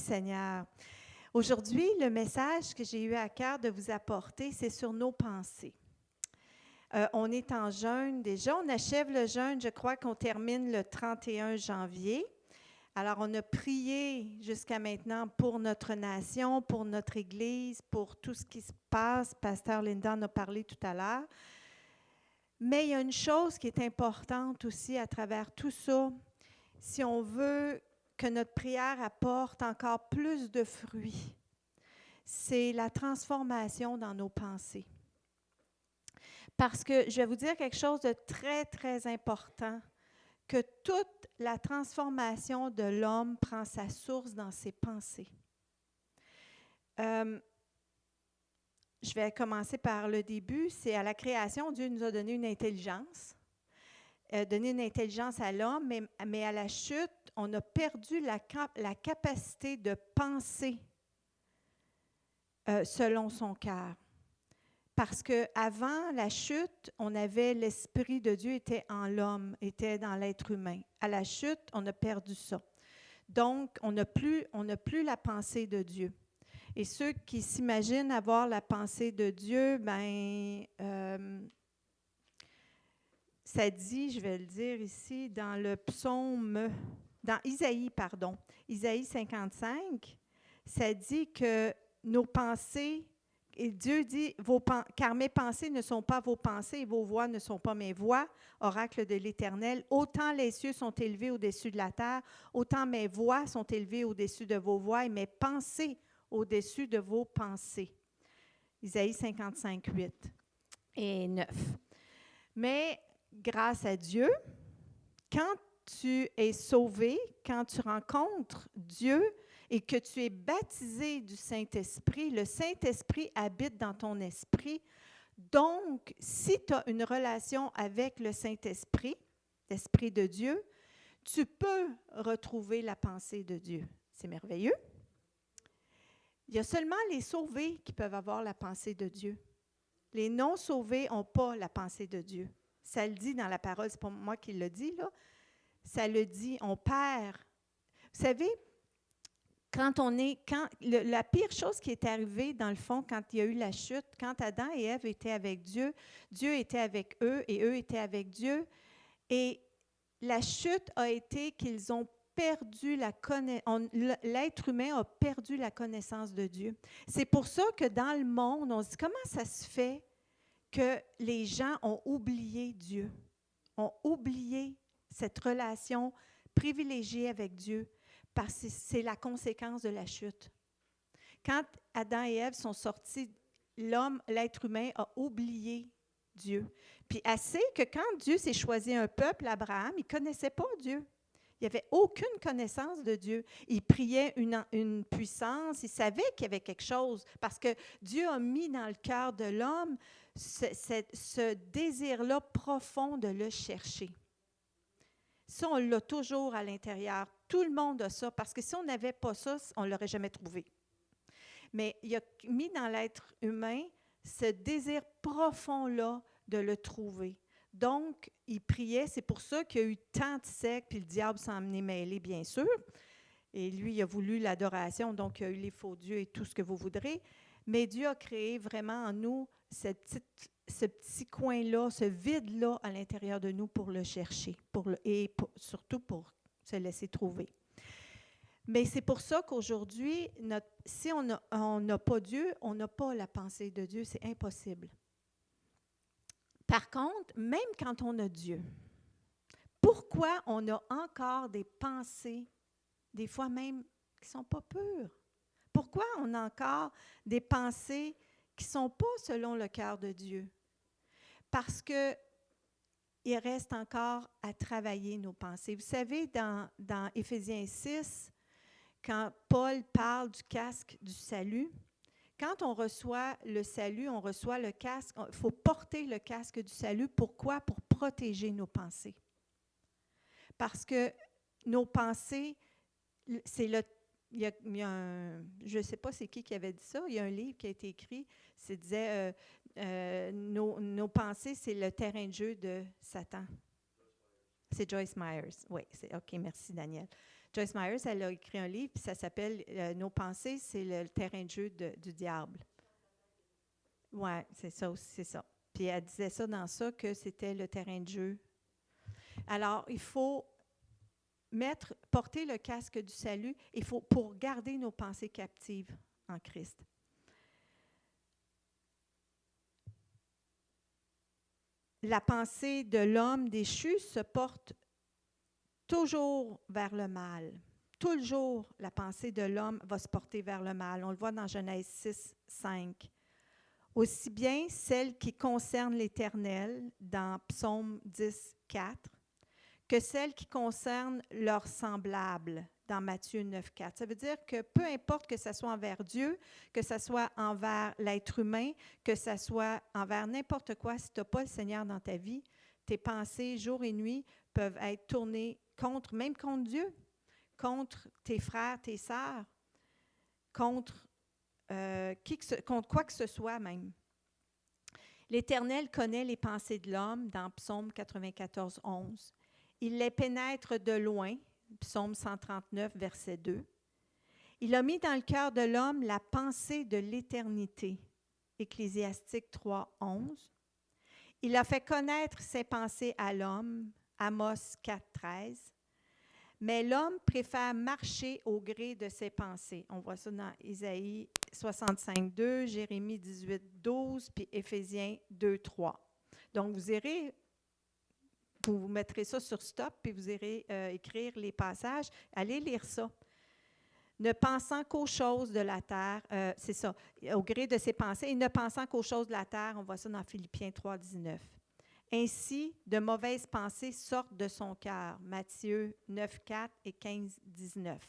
Seigneur. Aujourd'hui, le message que j'ai eu à cœur de vous apporter, c'est sur nos pensées. On est en jeûne déjà, on achève le jeûne, je crois qu'on termine le 31 janvier. Alors, on a prié jusqu'à maintenant pour notre nation, pour notre Église, pour tout ce qui se passe. Pasteur Linda en a parlé tout à l'heure. Mais il y a une chose qui est importante aussi à travers tout ça. Si on veut que notre prière apporte encore plus de fruits, c'est la transformation dans nos pensées. Parce que je vais vous dire quelque chose de très, très important, que toute la transformation de l'homme prend sa source dans ses pensées. Je vais commencer par le début. C'est à la création, Dieu nous a donné une intelligence. Donné une intelligence à l'homme, mais à la chute, on a perdu la capacité de penser selon son cœur. Parce qu'avant la chute, on avait l'Esprit de Dieu était en l'homme, était dans l'être humain. À la chute, on a perdu ça. Donc, on n'a plus la pensée de Dieu. Et ceux qui s'imaginent avoir la pensée de Dieu, ça dit, je vais le dire ici, dans le psaume, dans Isaïe 55, ça dit que nos pensées, et Dieu dit, car mes pensées ne sont pas vos pensées et vos voix ne sont pas mes voix, oracle de l'Éternel. Autant les cieux sont élevés au-dessus de la terre, autant mes voix sont élevées au-dessus de vos voix et mes pensées au-dessus de vos pensées. Isaïe 55, 8 et 9. Mais grâce à Dieu, quand tu es sauvé, quand tu rencontres Dieu et que tu es baptisé du Saint-Esprit, le Saint-Esprit habite dans ton esprit. Donc, si tu as une relation avec le Saint-Esprit, l'Esprit de Dieu, tu peux retrouver la pensée de Dieu. C'est merveilleux. Il y a seulement les sauvés qui peuvent avoir la pensée de Dieu. Les non-sauvés n'ont pas la pensée de Dieu. Ça le dit dans la parole, c'est pas moi qui le dis, là. Ça le dit, on perd. Vous savez, la pire chose qui est arrivée, dans le fond, quand il y a eu la chute, quand Adam et Ève étaient avec Dieu, Dieu était avec eux et eux étaient avec Dieu. Et la chute a été qu'ils ont perdu l'être humain a perdu la connaissance de Dieu. C'est pour ça que dans le monde, on se dit, comment ça se fait que les gens ont oublié Dieu, ont oublié cette relation privilégiée avec Dieu, parce que c'est la conséquence de la chute. Quand Adam et Ève sont sortis, l'être humain a oublié Dieu. Puis assez que quand Dieu s'est choisi un peuple, Abraham, il ne connaissait pas Dieu. Il n'avait aucune connaissance de Dieu. Il priait une puissance, il savait qu'il y avait quelque chose, parce que Dieu a mis dans le cœur de l'homme ce désir-là profond de le chercher. Ça, on l'a toujours à l'intérieur. Tout le monde a ça, parce que si on n'avait pas ça, on ne l'aurait jamais trouvé. Mais il a mis dans l'être humain ce désir profond-là de le trouver. Donc, il priait. C'est pour ça qu'il y a eu tant de siècles, puis le diable s'en est mêlé, bien sûr. Et lui, il a voulu l'adoration, donc il y a eu les faux dieux et tout ce que vous voudrez. Mais Dieu a créé vraiment en nous ce petit coin-là, ce vide-là à l'intérieur de nous pour le chercher, surtout pour se laisser trouver. Mais c'est pour ça qu'aujourd'hui, si on n'a pas Dieu, on n'a pas la pensée de Dieu, c'est impossible. Par contre, même quand on a Dieu, pourquoi on a encore des pensées, des fois même qui ne sont pas pures? Pourquoi on a encore des pensées qui ne sont pas selon le cœur de Dieu? Parce qu'il reste encore à travailler nos pensées. Vous savez, dans Éphésiens 6, quand Paul parle du casque du salut, quand on reçoit le salut, on reçoit le casque, il faut porter le casque du salut. Pourquoi? Pour protéger nos pensées. Parce que nos pensées, c'est je ne sais pas c'est qui avait dit ça, il y a un livre qui a été écrit, ça disait nos pensées, c'est le terrain de jeu de Satan. C'est Joyce Myers, oui. OK, merci Daniel. Joyce Myers, elle a écrit un livre, puis ça s'appelle « Nos pensées, c'est le terrain de jeu du diable ». Oui, c'est ça aussi, c'est ça. Puis elle disait ça dans ça, que c'était le terrain de jeu. Alors, il faut porter le casque du salut, pour garder nos pensées captives en Christ. La pensée de l'homme déchu se porte toujours vers le mal. Toujours, la pensée de l'homme va se porter vers le mal. On le voit dans Genèse 6, 5. Aussi bien celle qui concerne l'Éternel, dans Psaume 10, 4, que celle qui concerne leurs semblables, dans Matthieu 9, 4. Ça veut dire que peu importe que ce soit envers Dieu, que ce soit envers l'être humain, que ce soit envers n'importe quoi, si tu n'as pas le Seigneur dans ta vie, tes pensées, jour et nuit, peuvent être tournées même contre Dieu, contre tes frères, tes sœurs, contre quoi que ce soit même. L'Éternel connaît les pensées de l'homme, dans Psaume 94, 11. Il les pénètre de loin, Psaume 139, verset 2. Il a mis dans le cœur de l'homme la pensée de l'éternité, Ecclésiastique 3, 11. Il a fait connaître ses pensées à l'homme, Amos 4, 13. Mais l'homme préfère marcher au gré de ses pensées. On voit ça dans Isaïe 65, 2, Jérémie 18, 12, puis Éphésiens 2, 3. Donc, vous mettrez ça sur stop, puis vous irez écrire les passages. Allez lire ça. Ne pensant qu'aux choses de la terre, c'est ça, au gré de ses pensées, et ne pensant qu'aux choses de la terre, on voit ça dans Philippiens 3, 19. Ainsi, de mauvaises pensées sortent de son cœur. Matthieu 9, 4 et 15, 19.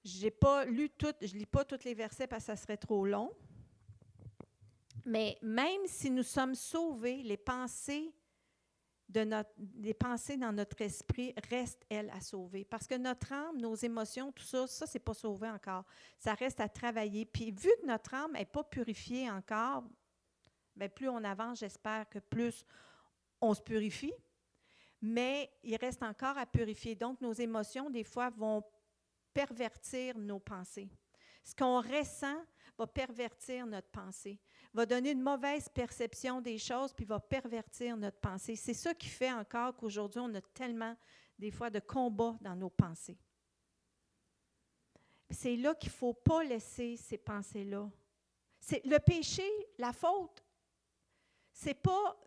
Je ne lis pas tous les versets parce que ça serait trop long. Mais même si nous sommes sauvés, les pensées dans notre esprit restent, elles, à sauver. Parce que notre âme, nos émotions, tout ça, ce n'est pas sauvé encore. Ça reste à travailler. Puis vu que notre âme n'est pas purifiée encore, bien, plus on avance, j'espère que plus on se purifie, mais il reste encore à purifier. Donc, nos émotions, des fois, vont pervertir nos pensées. Ce qu'on ressent va pervertir notre pensée, va donner une mauvaise perception des choses, puis va pervertir notre pensée. C'est ça qui fait encore qu'aujourd'hui, on a tellement, des fois, de combats dans nos pensées. C'est là qu'il ne faut pas laisser ces pensées-là. Le péché, la faute, ce n'est pas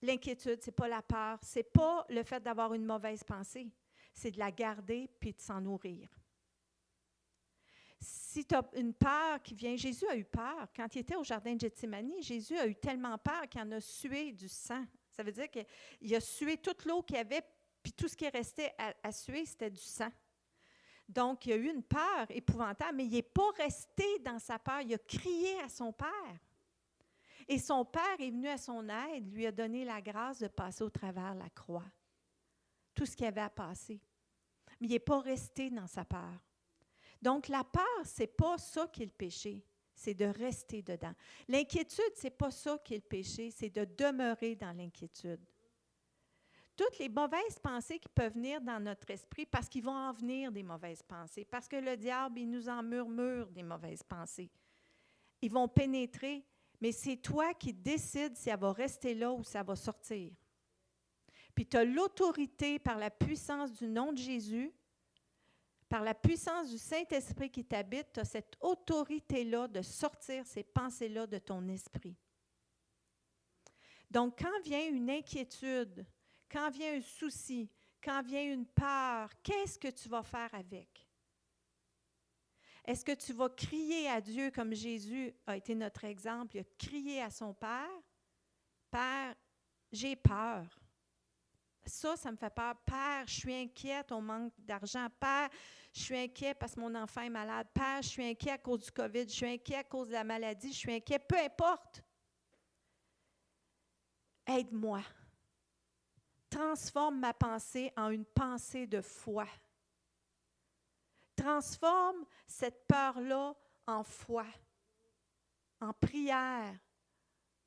l'inquiétude, ce n'est pas la peur, ce n'est pas le fait d'avoir une mauvaise pensée, c'est de la garder puis de s'en nourrir. Si tu as une peur qui vient, Jésus a eu peur. Quand il était au jardin de Gethsémani, Jésus a eu tellement peur qu'il en a sué du sang. Ça veut dire qu'il a sué toute l'eau qu'il y avait, puis tout ce qui restait à suer, c'était du sang. Donc, il a eu une peur épouvantable, mais il n'est pas resté dans sa peur. Il a crié à son Père. Et son Père est venu à son aide, lui a donné la grâce de passer au travers la croix. Tout ce qu'il y avait à passer. Mais il n'est pas resté dans sa peur. Donc, la peur, ce n'est pas ça qui est le péché, c'est de rester dedans. L'inquiétude, ce n'est pas ça qui est le péché, c'est de demeurer dans l'inquiétude. Toutes les mauvaises pensées qui peuvent venir dans notre esprit, parce qu'ils vont en venir des mauvaises pensées, parce que le diable, il nous en murmure des mauvaises pensées. Ils vont pénétrer, mais c'est toi qui décides si elle va rester là ou si elle va sortir. Puis tu as l'autorité par la puissance du nom de Jésus, par la puissance du Saint-Esprit qui t'habite, tu as cette autorité-là de sortir ces pensées-là de ton esprit. Donc, quand vient une inquiétude, quand vient un souci, quand vient une peur, qu'est-ce que tu vas faire avec? Est-ce que tu vas crier à Dieu comme Jésus a été notre exemple? Il a crié à son Père, « Père, j'ai peur. » Ça me fait peur. « Père, je suis inquiète, on manque d'argent. Père, je suis inquiet parce que mon enfant est malade. Père, je suis inquiet à cause du COVID. Je suis inquiet à cause de la maladie. Je suis inquiet. Peu importe. Aide-moi. Transforme ma pensée en une pensée de foi. Transforme cette peur-là en foi, en prière,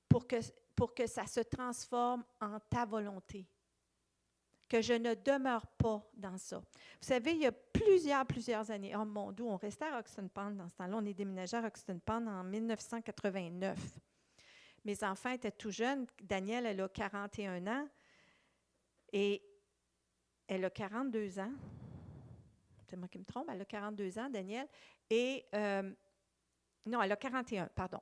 pour que ça se transforme en ta volonté. que je ne demeure pas dans ça. Vous savez, il y a plusieurs années, oh mon Dieu, on restait à Roxton Pond dans ce temps-là, on est déménagé à Roxton Pond en 1989. Mes enfants étaient tout jeunes. Danielle, elle a 41 ans et elle a 42 ans. C'est moi qui me trompe, elle a 42 ans, Danielle. Et, non, elle a 41, pardon.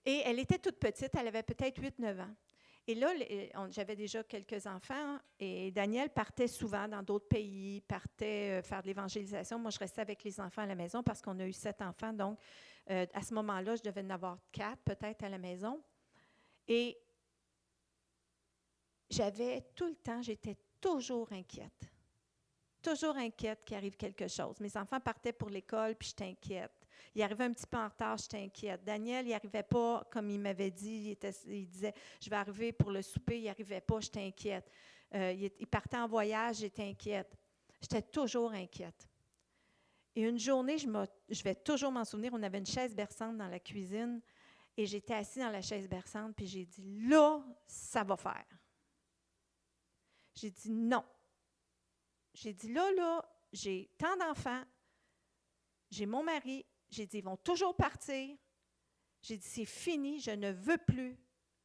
Et elle était toute petite, elle avait peut-être 8-9 ans. Et là, j'avais déjà quelques enfants et Daniel partait souvent dans d'autres pays, partait faire de l'évangélisation. Moi, je restais avec les enfants à la maison parce qu'on a eu 7 enfants. Donc, à ce moment-là, je devais en avoir 4 peut-être à la maison. Et j'avais tout le temps, j'étais toujours inquiète. Toujours inquiète qu'il arrive quelque chose. Mes enfants partaient pour l'école, puis j'étais inquiète. Il arrivait un petit peu en retard, j'étais inquiète. Daniel, il n'arrivait pas, comme il m'avait dit, il disait, je vais arriver pour le souper, il n'arrivait pas, j'étais inquiète. Il partait en voyage, j'étais inquiète. J'étais toujours inquiète. Et une journée, je vais toujours m'en souvenir, on avait une chaise berçante dans la cuisine, et j'étais assise dans la chaise berçante, puis j'ai dit, là, ça va faire. J'ai dit non. J'ai dit là, j'ai tant d'enfants, j'ai mon mari, j'ai dit, ils vont toujours partir. J'ai dit, c'est fini, je ne veux plus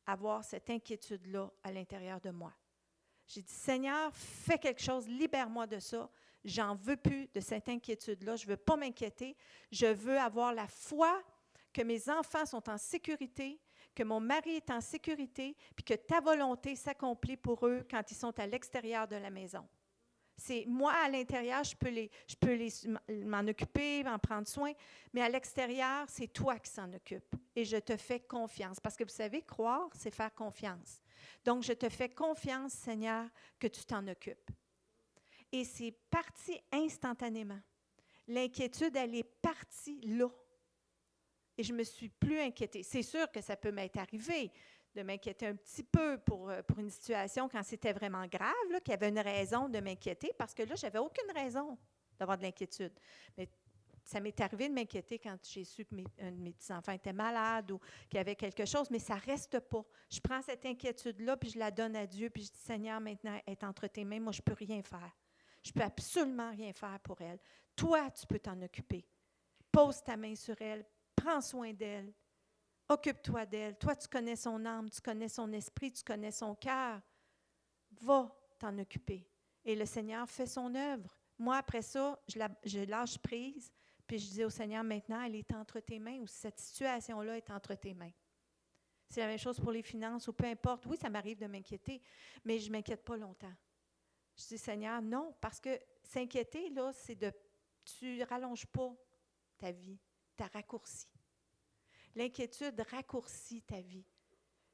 avoir cette inquiétude-là à l'intérieur de moi. J'ai dit, Seigneur, fais quelque chose, libère-moi de ça. J'en veux plus de cette inquiétude-là. Je ne veux pas m'inquiéter. Je veux avoir la foi que mes enfants sont en sécurité, que mon mari est en sécurité, puis que ta volonté s'accomplit pour eux quand ils sont à l'extérieur de la maison. C'est moi, à l'intérieur, je peux m'en occuper, m'en prendre soin, mais à l'extérieur, c'est toi qui s'en occupe. Et je te fais confiance. Parce que vous savez, croire, c'est faire confiance. Donc, je te fais confiance, Seigneur, que tu t'en occupes. Et c'est parti instantanément. L'inquiétude, elle est partie là. Et je ne me suis plus inquiétée. C'est sûr que ça peut m'être arrivé de m'inquiéter un petit peu pour une situation quand c'était vraiment grave, là, qu'il y avait une raison de m'inquiéter, parce que là, je n'avais aucune raison d'avoir de l'inquiétude. Mais ça m'est arrivé de m'inquiéter quand j'ai su que mes petits-enfants étaient malades ou qu'il y avait quelque chose, mais ça ne reste pas. Je prends cette inquiétude-là, puis je la donne à Dieu, puis je dis, Seigneur, maintenant, elle est entre tes mains, moi, je ne peux rien faire. Je ne peux absolument rien faire pour elle. Toi, tu peux t'en occuper. Pose ta main sur elle, prends soin d'elle. Occupe-toi d'elle. Toi, tu connais son âme, tu connais son esprit, tu connais son cœur. Va t'en occuper. Et le Seigneur fait son œuvre. Moi, après ça, je lâche prise, puis je dis au Seigneur, maintenant, elle est entre tes mains, ou cette situation-là est entre tes mains. C'est la même chose pour les finances, ou peu importe. Oui, ça m'arrive de m'inquiéter, mais je ne m'inquiète pas longtemps. Je dis, Seigneur, non, parce que s'inquiéter, là, tu ne rallonges pas ta vie, tu as raccourci. L'inquiétude raccourcit ta vie.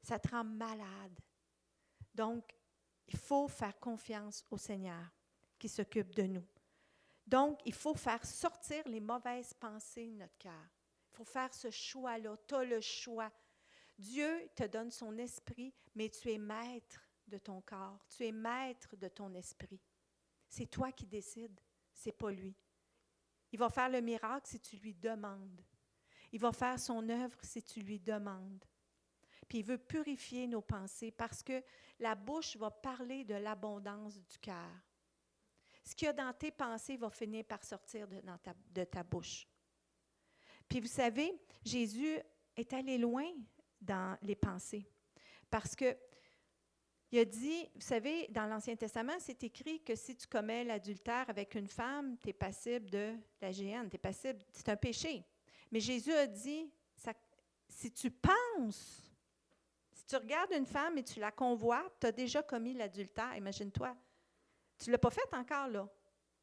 Ça te rend malade. Donc, il faut faire confiance au Seigneur qui s'occupe de nous. Donc, il faut faire sortir les mauvaises pensées de notre cœur. Il faut faire ce choix-là. Tu as le choix. Dieu te donne son esprit, mais tu es maître de ton corps. Tu es maître de ton esprit. C'est toi qui décides, ce n'est pas lui. Il va faire le miracle si tu lui demandes. Il va faire son œuvre si tu lui demandes. Puis il veut purifier nos pensées parce que la bouche va parler de l'abondance du cœur. Ce qu'il y a dans tes pensées va finir par sortir de ta bouche. Puis vous savez, Jésus est allé loin dans les pensées parce que il a dit, vous savez, dans l'Ancien Testament, c'est écrit que si tu commets l'adultère avec une femme, tu es passible de la géhenne, c'est un péché. Mais Jésus a dit, si tu penses, si tu regardes une femme et tu la convoites, tu as déjà commis l'adultère, imagine-toi. Tu ne l'as pas fait encore là.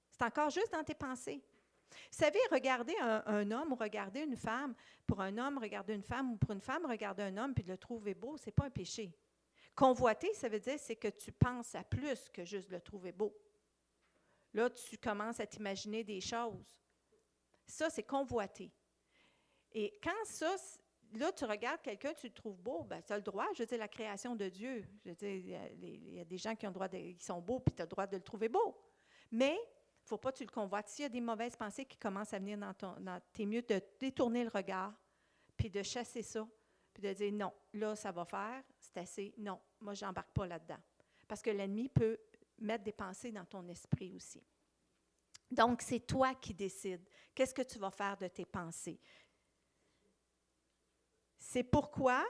C'est encore juste dans tes pensées. Vous savez, regarder un homme ou regarder une femme, pour un homme, regarder une femme, ou pour une femme, regarder un homme puis de le trouver beau, ce n'est pas un péché. Convoiter, ça veut dire c'est que tu penses à plus que juste le trouver beau. Là, tu commences à t'imaginer des choses. Ça, c'est convoiter. Et quand ça, là, tu regardes quelqu'un, tu le trouves beau, bien, tu as le droit, je veux dire, la création de Dieu. Je veux dire, il y a des gens qui ont le droit qui sont beaux, puis tu as le droit de le trouver beau. Mais, il ne faut pas que tu le convoites. S'il y a des mauvaises pensées qui commencent à venir t'es mieux de détourner le regard, puis de chasser ça, puis de dire non, là, ça va faire, c'est assez. Non, moi, je n'embarque pas là-dedans. Parce que l'ennemi peut mettre des pensées dans ton esprit aussi. Donc, c'est toi qui décides. Qu'est-ce que tu vas faire de tes pensées? C'est pourquoi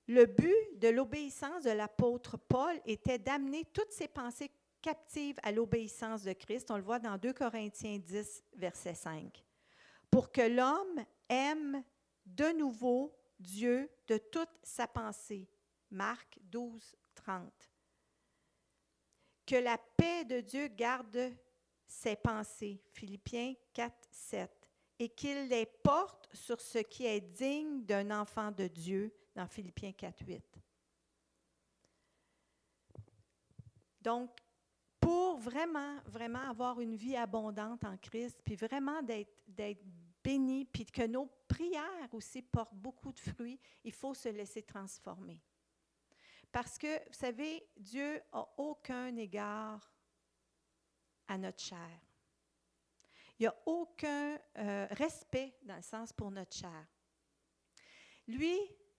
le but de l'obéissance de l'apôtre Paul était d'amener toutes ses pensées captives à l'obéissance de Christ. On le voit dans 2 Corinthiens 10, verset 5. Pour que l'homme aime de nouveau Dieu de toute sa pensée. Marc 12, 30. Que la paix de Dieu garde ses pensées. Philippiens 4, 7. Et qu'il les porte sur ce qui est digne d'un enfant de Dieu, dans Philippiens 4, 8. Donc, pour vraiment, vraiment avoir une vie abondante en Christ, puis vraiment d'être béni, puis que nos prières aussi portent beaucoup de fruits, il faut se laisser transformer. Parce que, vous savez, Dieu n'a aucun égard à notre chair. Il n'y a aucun respect, dans le sens, pour notre chair. Lui,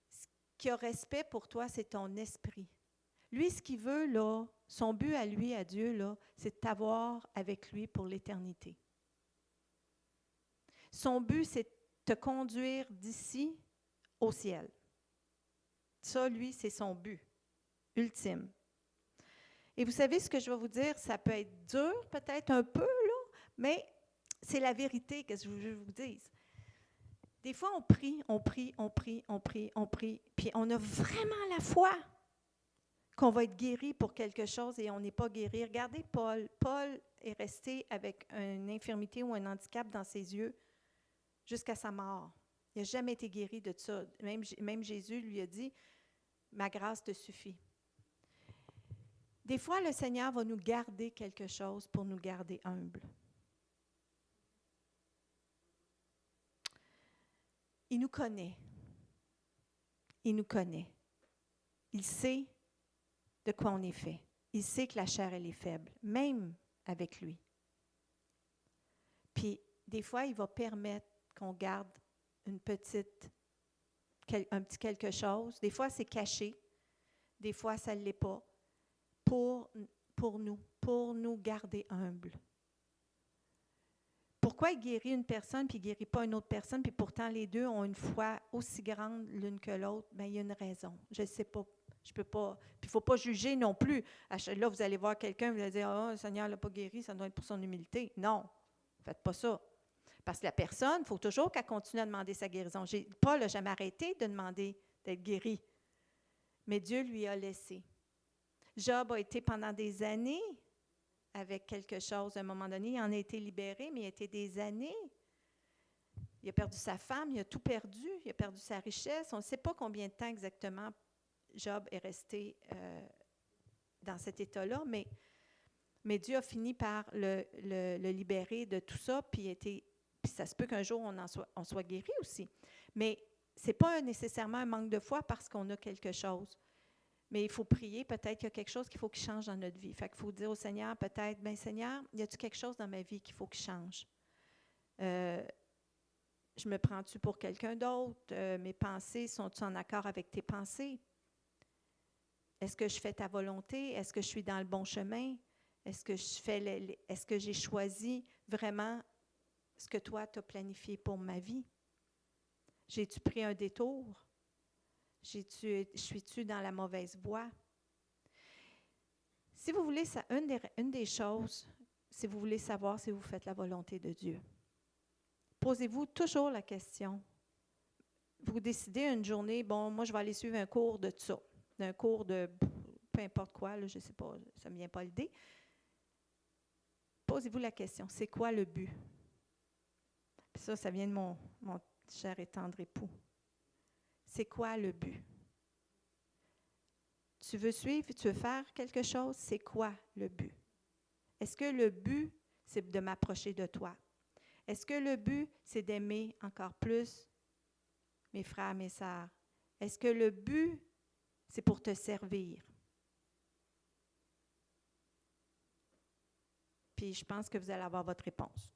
ce qui a respect pour toi, c'est ton esprit. Lui, ce qu'il veut, là, son but à lui, à Dieu, là, c'est de t'avoir avec lui pour l'éternité. Son but, c'est de te conduire d'ici au ciel. Ça, lui, c'est son but ultime. Et vous savez ce que je vais vous dire, ça peut être dur, peut-être un peu, là, mais c'est la vérité que je veux vous dire. Des fois, on prie, puis on a vraiment la foi qu'on va être guéri pour quelque chose et on n'est pas guéri. Regardez Paul. Paul est resté avec une infirmité ou un handicap dans ses yeux jusqu'à sa mort. Il n'a jamais été guéri de ça. Même Jésus lui a dit, « Ma grâce te suffit ». Des fois, le Seigneur va nous garder quelque chose pour nous garder humbles. Il nous connaît. Il nous connaît. Il sait de quoi on est fait. Il sait que la chair, elle est faible, même avec lui. Puis, des fois, il va permettre qu'on garde un petit quelque chose. Des fois, c'est caché. Des fois, ça ne l'est pas. Pour nous garder humbles. Pourquoi il guérit une personne puis il ne guérit pas une autre personne, puis pourtant les deux ont une foi aussi grande l'une que l'autre? Bien, il y a une raison. Je ne sais pas. Je peux pas. Puis il ne faut pas juger non plus. Là, vous allez voir quelqu'un, vous allez dire, « Ah, le Seigneur ne l'a pas guéri, ça doit être pour son humilité. » Non, ne faites pas ça. Parce que la personne, il faut toujours qu'elle continue à demander sa guérison. Paul n'a jamais arrêté de demander d'être guéri. Mais Dieu lui a laissé. Job a été pendant des années avec quelque chose. À un moment donné, il en a été libéré, mais il a été des années. Il a perdu sa femme, il a tout perdu. Il a perdu sa richesse. On ne sait pas combien de temps exactement Job est resté dans cet état-là, mais Dieu a fini par le libérer de tout ça, puis ça se peut qu'un jour on soit guéri aussi. Mais ce n'est pas nécessairement un manque de foi parce qu'on a quelque chose. Mais il faut prier, peut-être qu'il y a quelque chose qu'il faut qu'il change dans notre vie. Fait qu'il faut dire au Seigneur, peut-être, « Bien, Seigneur, y a-t-il quelque chose dans ma vie qu'il faut qu'il change? Je me prends-tu pour quelqu'un d'autre? Mes pensées sont-elles en accord avec tes pensées? Est-ce que je fais ta volonté? Est-ce que je suis dans le bon chemin? Est-ce que j'ai choisi vraiment ce que toi, tu as planifié pour ma vie? J'ai-tu pris un détour? Suis-tu dans la mauvaise voie? » Si vous voulez, une des choses, si vous voulez savoir si vous faites la volonté de Dieu, posez-vous toujours la question. Vous décidez une journée, bon, moi je vais aller suivre un cours de ça, un cours de peu importe quoi, là, je ne sais pas, ça ne me vient pas l'idée. Posez-vous la question, c'est quoi le but? Puis ça vient de mon cher et tendre époux. C'est quoi le but? Tu veux suivre, tu veux faire quelque chose, c'est quoi le but? Est-ce que le but, c'est de m'approcher de toi? Est-ce que le but, c'est d'aimer encore plus mes frères, mes sœurs? Est-ce que le but, c'est pour te servir? Puis je pense que vous allez avoir votre réponse.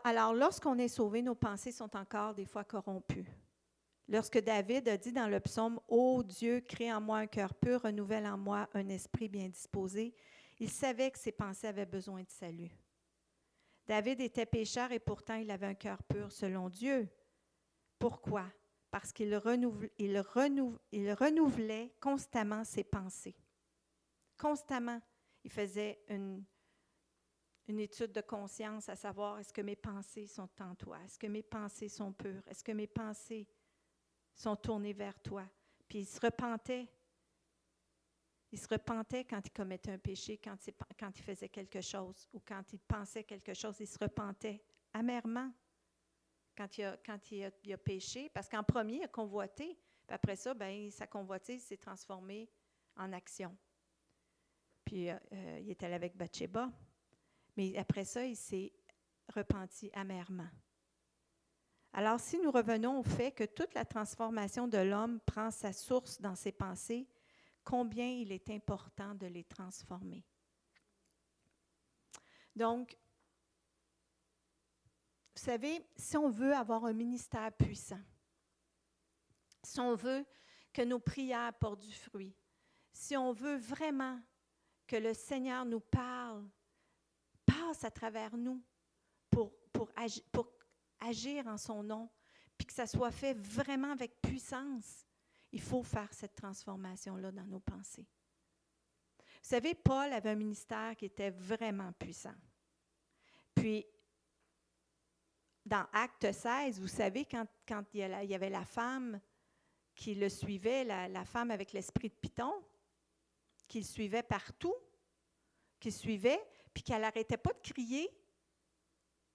Alors, lorsqu'on est sauvé, nos pensées sont encore des fois corrompues. Lorsque David a dit dans le psaume « Ô Dieu, crée en moi un cœur pur, renouvelle en moi un esprit bien disposé », il savait que ses pensées avaient besoin de salut. David était pécheur et pourtant il avait un cœur pur selon Dieu. Pourquoi? Parce qu'il renouvelait constamment ses pensées. Constamment, il faisait une étude de conscience à savoir, est-ce que mes pensées sont en toi? Est-ce que mes pensées sont pures? Est-ce que mes pensées sont tournées vers toi? Puis il se repentait. Il se repentait quand il commettait un péché, quand il faisait quelque chose ou quand il pensait quelque chose, il se repentait amèrement quand il a péché. Parce qu'en premier, il a convoité. Puis après ça, sa convoitise s'est transformée en action. Puis il est allé avec Bathsheba. Mais après ça, il s'est repenti amèrement. Alors, si nous revenons au fait que toute la transformation de l'homme prend sa source dans ses pensées, combien il est important de les transformer. Donc, vous savez, si on veut avoir un ministère puissant, si on veut que nos prières portent du fruit, si on veut vraiment que le Seigneur nous parle, passe à travers nous pour agir en son nom, puis que ça soit fait vraiment avec puissance, il faut faire cette transformation-là dans nos pensées. Vous savez, Paul avait un ministère qui était vraiment puissant. Puis, dans Acte 16, vous savez, quand il y avait la femme qui le suivait, la femme avec l'esprit de Python, qui le suivait partout, qui le suivait, puis qu'elle n'arrêtait pas de crier.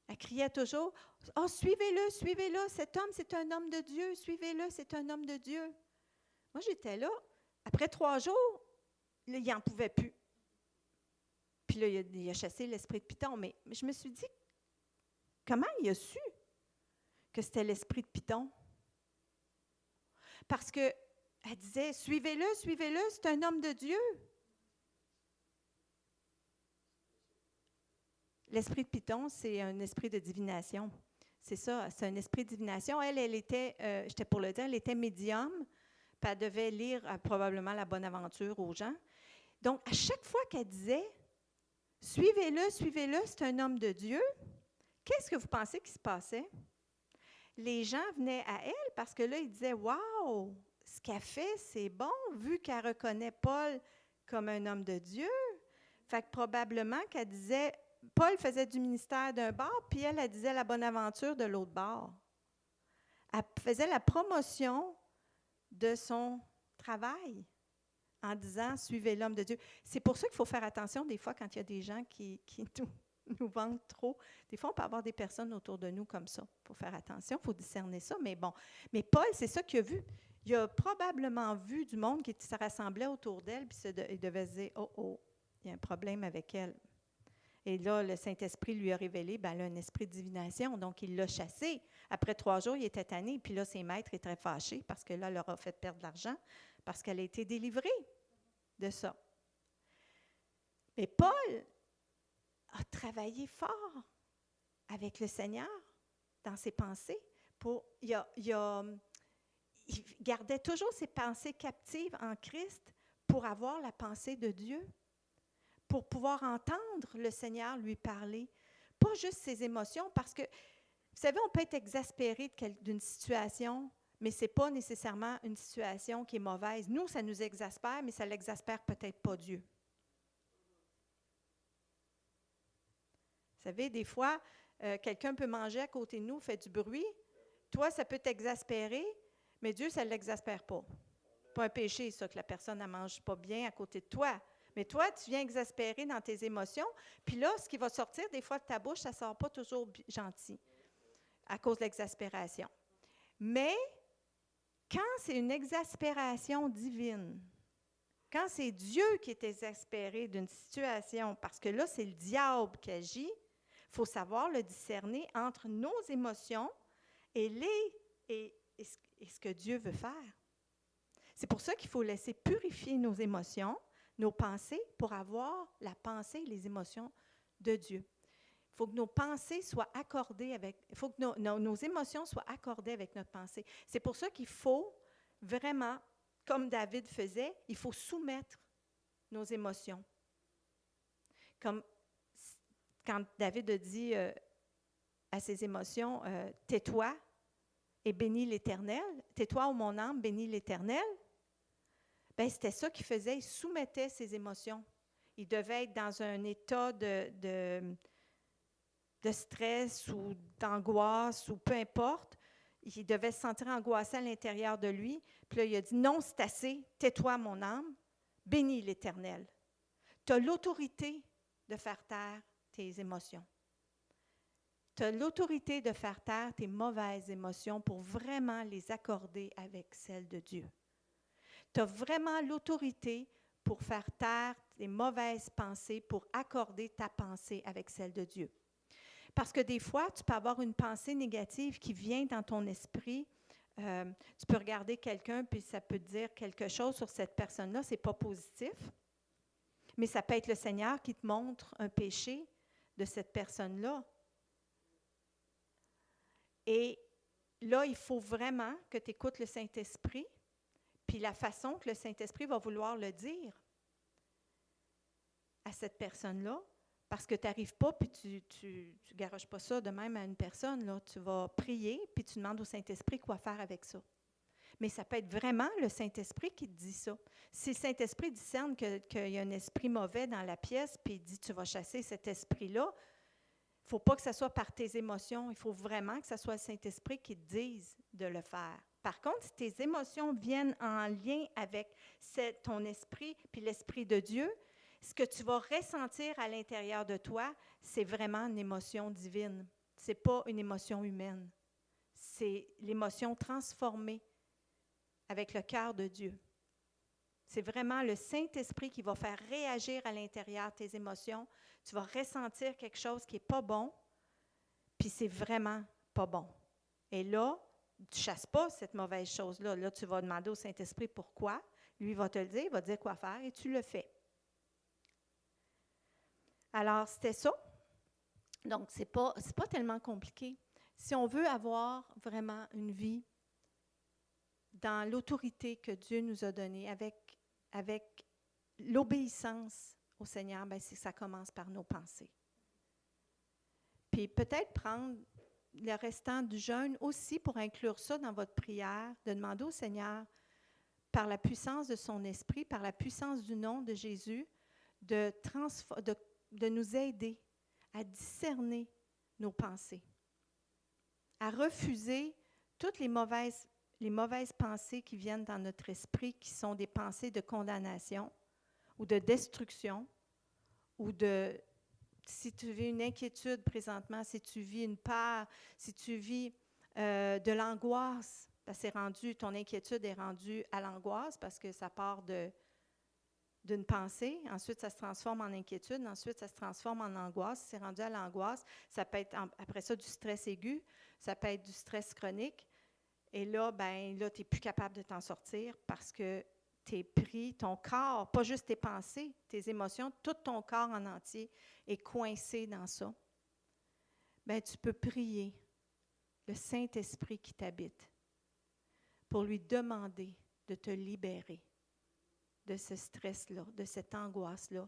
Elle criait toujours, « Oh, suivez-le, suivez-le, cet homme, c'est un homme de Dieu, suivez-le, c'est un homme de Dieu. » Moi, j'étais là. Après 3 jours, là, il n'en pouvait plus. Puis là, il a chassé l'esprit de Python. Mais je me suis dit, comment il a su que c'était l'esprit de Python? Parce qu'elle disait, suivez-le, suivez-le, c'est un homme de Dieu. L'esprit de Python, c'est un esprit de divination. C'est ça, c'est un esprit de divination. Elle était, j'étais pour le dire, elle était médium, puis elle devait lire probablement la Bonne Aventure aux gens. Donc, à chaque fois qu'elle disait, suivez-le, suivez-le, c'est un homme de Dieu, qu'est-ce que vous pensez qui se passait? Les gens venaient à elle parce que là, ils disaient, wow, ce qu'elle fait, c'est bon, vu qu'elle reconnaît Paul comme un homme de Dieu. Fait que probablement qu'elle disait, Paul faisait du ministère d'un bord, puis elle disait la bonne aventure de l'autre bord. Elle faisait la promotion de son travail en disant « Suivez l'homme de Dieu ». C'est pour ça qu'il faut faire attention des fois quand il y a des gens qui nous vantent trop. Des fois, on peut avoir des personnes autour de nous comme ça. Il faut faire attention, il faut discerner ça, mais bon. Mais Paul, c'est ça qu'il a vu. Il a probablement vu du monde qui se rassemblait autour d'elle, puis il devait se dire « Oh, il y a un problème avec elle ». Et là, le Saint-Esprit lui a révélé, elle a un esprit de divination, donc il l'a chassé. Après 3 jours, il était tanné, puis là, ses maîtres étaient fâchés parce que là, elle leur a fait perdre de l'argent, parce qu'elle a été délivrée de ça. Mais Paul a travaillé fort avec le Seigneur dans ses pensées. Il gardait toujours ses pensées captives en Christ pour avoir la pensée de Dieu, pour pouvoir entendre le Seigneur lui parler, pas juste ses émotions, parce que, vous savez, on peut être exaspéré d'une situation, mais ce n'est pas nécessairement une situation qui est mauvaise. Nous, ça nous exaspère, mais ça l'exaspère peut-être pas Dieu. Vous savez, des fois, quelqu'un peut manger à côté de nous, fait du bruit. Toi, ça peut t'exaspérer, mais Dieu, ça ne l'exaspère pas. Pas un péché, ça, que la personne ne mange pas bien à côté de toi. Mais toi, tu viens exaspérer dans tes émotions. Puis là, ce qui va sortir des fois de ta bouche, ça ne sort pas toujours gentil à cause de l'exaspération. Mais quand c'est une exaspération divine, quand c'est Dieu qui est exaspéré d'une situation, parce que là, c'est le diable qui agit, il faut savoir le discerner entre nos émotions et ce que Dieu veut faire. C'est pour ça qu'il faut laisser purifier nos émotions, nos pensées, pour avoir la pensée et les émotions de Dieu. Il faut que nos pensées soient accordées avec... Il faut que nos émotions soient accordées avec notre pensée. C'est pour ça qu'il faut vraiment, comme David faisait, il faut soumettre nos émotions. Comme quand David a dit à ses émotions, « Tais-toi et bénis l'Éternel. Tais-toi, ô mon âme, bénis l'Éternel. » Bien, c'était ça qu'il faisait. Il soumettait ses émotions. Il devait être dans un état de stress ou d'angoisse ou peu importe. Il devait se sentir angoissé à l'intérieur de lui. Puis là, il a dit, « Non, c'est assez. Tais-toi, mon âme. Bénis l'Éternel. » Tu as l'autorité de faire taire tes émotions. Tu as l'autorité de faire taire tes mauvaises émotions pour vraiment les accorder avec celles de Dieu. Tu as vraiment l'autorité pour faire taire tes mauvaises pensées, pour accorder ta pensée avec celle de Dieu. Parce que des fois, tu peux avoir une pensée négative qui vient dans ton esprit. Tu peux regarder quelqu'un, puis ça peut te dire quelque chose sur cette personne-là, ce n'est pas positif. Mais ça peut être le Seigneur qui te montre un péché de cette personne-là. Et là, il faut vraiment que tu écoutes le Saint-Esprit, puis la façon que le Saint-Esprit va vouloir le dire à cette personne-là, parce que tu n'arrives pas, puis tu garoches pas ça de même à une personne. Là. Tu vas prier, puis tu demandes au Saint-Esprit quoi faire avec ça. Mais ça peut être vraiment le Saint-Esprit qui te dit ça. Si le Saint-Esprit discerne qu'il y a un esprit mauvais dans la pièce, puis il dit tu vas chasser cet esprit-là, il ne faut pas que ce soit par tes émotions. Il faut vraiment que ce soit le Saint-Esprit qui te dise de le faire. Par contre, si tes émotions viennent en lien avec ton esprit puis l'Esprit de Dieu, ce que tu vas ressentir à l'intérieur de toi, c'est vraiment une émotion divine. Ce n'est pas une émotion humaine. C'est l'émotion transformée avec le cœur de Dieu. C'est vraiment le Saint-Esprit qui va faire réagir à l'intérieur tes émotions. Tu vas ressentir quelque chose qui n'est pas bon, puis c'est vraiment pas bon. Et là, tu ne chasses pas cette mauvaise chose-là. Là, tu vas demander au Saint-Esprit pourquoi. Lui va te le dire, il va te dire quoi faire et tu le fais. Alors, c'était ça. Donc, c'est pas tellement compliqué. Si on veut avoir vraiment une vie dans l'autorité que Dieu nous a donnée, avec l'obéissance au Seigneur, bien, ça commence par nos pensées. Puis peut-être prendre le restant du jeûne aussi pour inclure ça dans votre prière, de demander au Seigneur, par la puissance de son esprit, par la puissance du nom de Jésus, de nous aider à discerner nos pensées, à refuser toutes les mauvaises pensées qui viennent dans notre esprit, qui sont des pensées de condamnation ou de destruction, ou si tu vis une inquiétude présentement, si tu vis une peur, si tu vis de l'angoisse, parce que ton inquiétude est rendue à l'angoisse parce que ça part d'une pensée, ensuite ça se transforme en inquiétude, ensuite ça se transforme en angoisse. Si c'est rendu à l'angoisse, ça peut être après ça du stress aigu, ça peut être du stress chronique. Et là, tu n'es plus capable de t'en sortir parce que tu es pris, ton corps, pas juste tes pensées, tes émotions, tout ton corps en entier est coincé dans ça. Bien, tu peux prier le Saint-Esprit qui t'habite pour lui demander de te libérer de ce stress-là, de cette angoisse-là,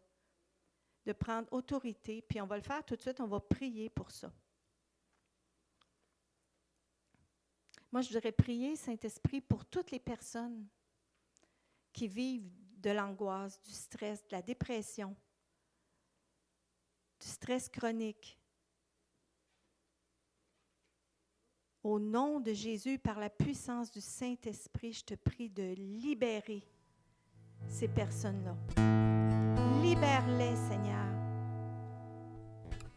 de prendre autorité, puis on va le faire tout de suite, on va prier pour ça. Moi, je voudrais prier, Saint-Esprit, pour toutes les personnes qui vivent de l'angoisse, du stress, de la dépression, du stress chronique. Au nom de Jésus, par la puissance du Saint-Esprit, je te prie de libérer ces personnes-là. Libère-les, Seigneur,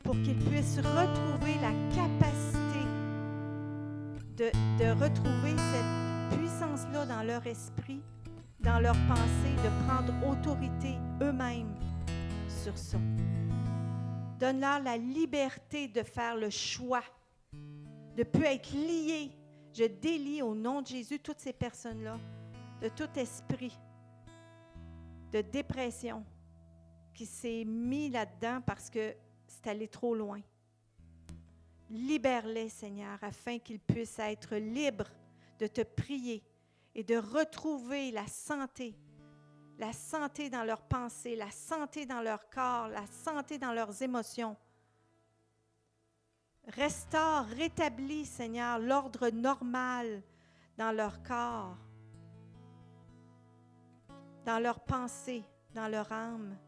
pour qu'ils puissent retrouver la capacité de retrouver cette puissance-là dans leur esprit, dans leur pensée, de prendre autorité eux-mêmes sur ça. Donne-leur la liberté de faire le choix, de ne plus être liés. Je délie au nom de Jésus toutes ces personnes-là, de tout esprit de dépression qui s'est mis là-dedans parce que c'est allé trop loin. Libère-les, Seigneur, afin qu'ils puissent être libres de te prier et de retrouver la santé dans leurs pensées, la santé dans leur corps, la santé dans leurs émotions. Restaure, rétablis, Seigneur, l'ordre normal dans leur corps, dans leurs pensées, dans leur âme,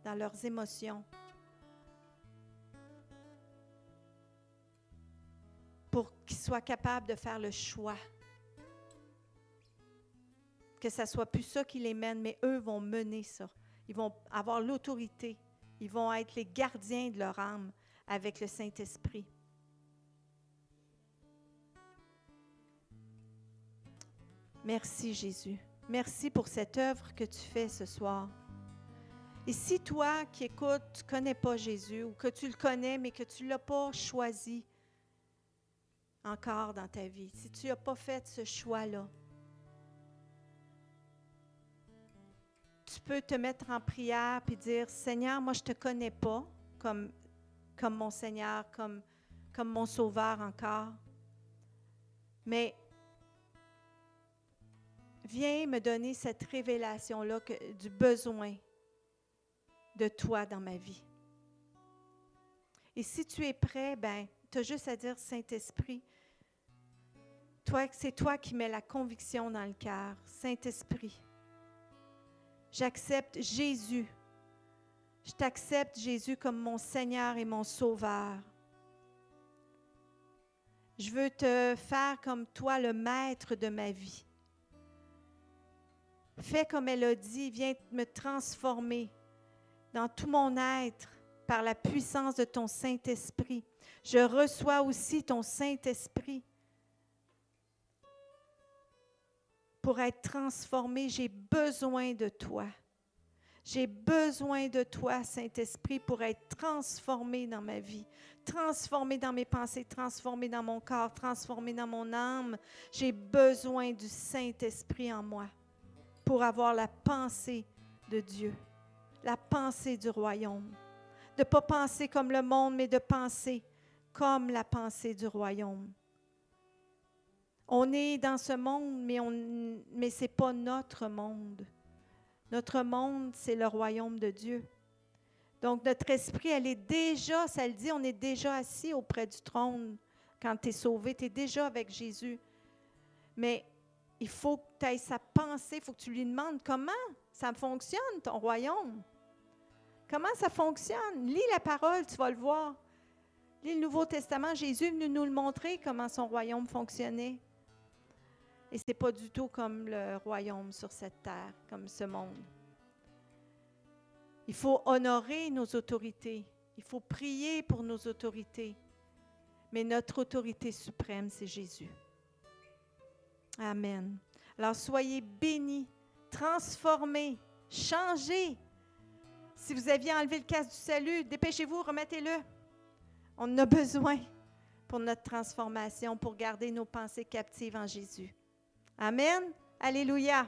dans leurs émotions. Pour qu'ils soient capables de faire le choix. Que ça ne soit plus ça qui les mène, mais eux vont mener ça. Ils vont avoir l'autorité. Ils vont être les gardiens de leur âme avec le Saint-Esprit. Merci Jésus. Merci pour cette œuvre que tu fais ce soir. Et si toi qui écoutes, tu ne connais pas Jésus ou que tu le connais mais que tu ne l'as pas choisi encore dans ta vie, si tu n'as pas fait ce choix-là, tu peux te mettre en prière et dire, Seigneur, moi je ne te connais pas comme mon Seigneur, comme mon Sauveur encore, mais viens me donner cette révélation-là du besoin de toi dans ma vie. Et si tu es prêt, ben, tu as juste à dire, Saint-Esprit, c'est toi qui mets la conviction dans le cœur. Saint-Esprit, j'accepte Jésus. Je t'accepte, Jésus, comme mon Seigneur et mon Sauveur. Je veux te faire comme toi, le maître de ma vie. Fais comme elle a dit, viens me transformer dans tout mon être par la puissance de ton Saint-Esprit. Je reçois aussi ton Saint-Esprit. Pour être transformé, j'ai besoin de toi. J'ai besoin de toi, Saint-Esprit, pour être transformé dans ma vie, transformé dans mes pensées, transformé dans mon corps, transformé dans mon âme. J'ai besoin du Saint-Esprit en moi pour avoir la pensée de Dieu, la pensée du royaume. De ne pas penser comme le monde, mais de penser comme la pensée du royaume. On est dans ce monde, mais ce n'est pas notre monde. Notre monde, c'est le royaume de Dieu. Donc, notre esprit, elle est déjà, ça le dit, on est déjà assis auprès du trône. Quand tu es sauvé, tu es déjà avec Jésus. Mais il faut que tu aies sa pensée, il faut que tu lui demandes comment ça fonctionne, ton royaume. Comment ça fonctionne? Lis la parole, tu vas le voir. Lis le Nouveau Testament, Jésus est venu nous le montrer, comment son royaume fonctionnait. Et ce n'est pas du tout comme le royaume sur cette terre, comme ce monde. Il faut honorer nos autorités. Il faut prier pour nos autorités. Mais notre autorité suprême, c'est Jésus. Amen. Alors, soyez bénis, transformés, changés. Si vous aviez enlevé le casque du salut, dépêchez-vous, remettez-le. On en a besoin pour notre transformation, pour garder nos pensées captives en Jésus. Amen. Alléluia.